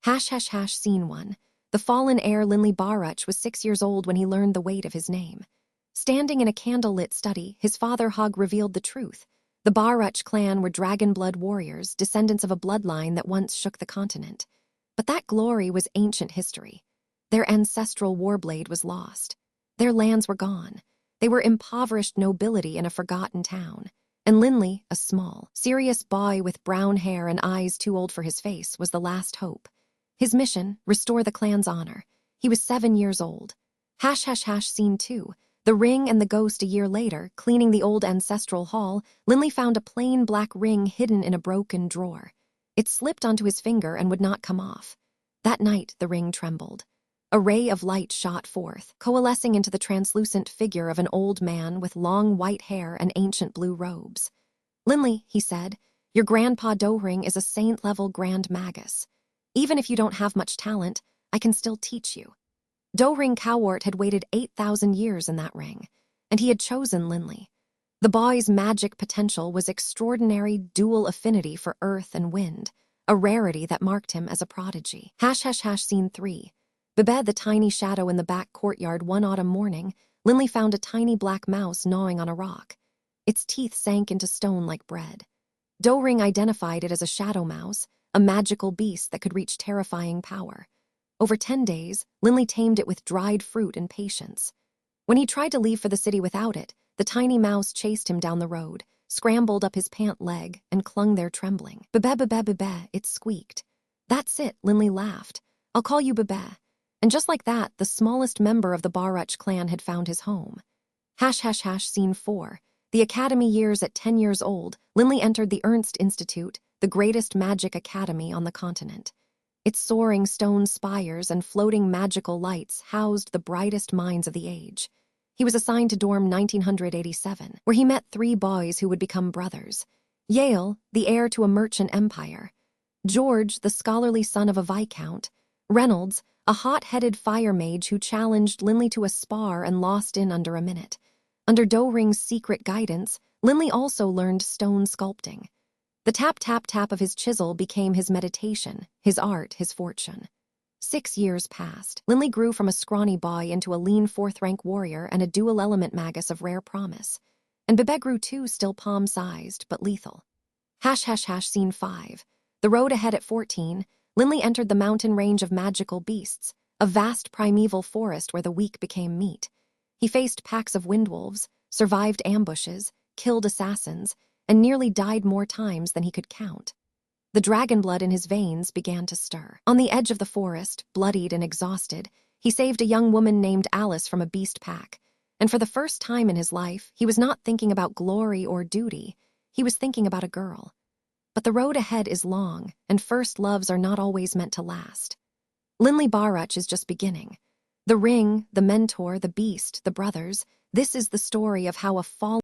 Scene 1. The Fallen Heir Linley Baruch was 6 years old when he learned the weight of his name. Standing in a candlelit study, his father Hog revealed the truth. The Baruch clan were Dragonblood warriors, descendants of a bloodline that once shook the continent. But that glory was ancient history. Their ancestral warblade was lost. Their lands were gone. They were impoverished nobility in a forgotten town. And Linley, a small, serious boy with brown hair and eyes too old for his face, was the last hope. His mission, restore the clan's honor. He was 7 years old. Scene 2. The ring and the ghost. A year later, cleaning the old ancestral hall, Linley found a plain black ring hidden in a broken drawer. It slipped onto his finger and would not come off. That night, the ring trembled. A ray of light shot forth, coalescing into the translucent figure of an old man with long white hair and ancient blue robes. "Linley," he said, "your Grandpa Doehring is a saint-level Grand Magus. Even if you don't have much talent, I can still teach you." Doehring Cowart had waited 8,000 years in that ring, and he had chosen Linley. The boy's magic potential was extraordinary dual affinity for earth and wind, a rarity that marked him as a prodigy. Scene 3. Bebe, the tiny shadow in the back courtyard. One autumn morning, Linley found a tiny black mouse gnawing on a rock. Its teeth sank into stone like bread. Doehring identified it as a shadow mouse, a magical beast that could reach terrifying power. Over 10 days, Linley tamed it with dried fruit and patience. When he tried to leave for the city without it, the tiny mouse chased him down the road, scrambled up his pant leg, and clung there trembling. "Bebe, Bebe, Bebe," it squeaked. "That's it," Linley laughed. "I'll call you Bebe." And just like that, the smallest member of the Baruch clan had found his home. Scene 4. The academy years. At 10 years old, Linley entered the Ernst Institute, the greatest magic academy on the continent. Its soaring stone spires and floating magical lights housed the brightest minds of the age. He was assigned to dorm 1987, where he met 3 boys who would become brothers. Yale, the heir to a merchant empire. George, the scholarly son of a viscount. Reynolds, a hot-headed fire mage who challenged Linley to a spar and lost in under a minute. Under Doehring's secret guidance, Linley also learned stone sculpting. The tap-tap-tap of his chisel became his meditation, his art, his fortune. 6 years passed. Linley grew from a scrawny boy into a lean 4th-rank warrior and a dual-element magus of rare promise. And Bebe grew too, still palm-sized, but lethal. Scene 5. The road ahead. At 14, Linley entered the mountain range of magical beasts, a vast primeval forest where the weak became meat. He faced packs of windwolves, survived ambushes, killed assassins, and nearly died more times than he could count. The dragonblood in his veins began to stir. On the edge of the forest, bloodied and exhausted, he saved a young woman named Alice from a beast pack. And for the first time in his life, he was not thinking about glory or duty. He was thinking about a girl. But the road ahead is long, and first loves are not always meant to last. Linley Baruch is just beginning. The ring, the mentor, the beast, the brothers, this is the story of how a fallen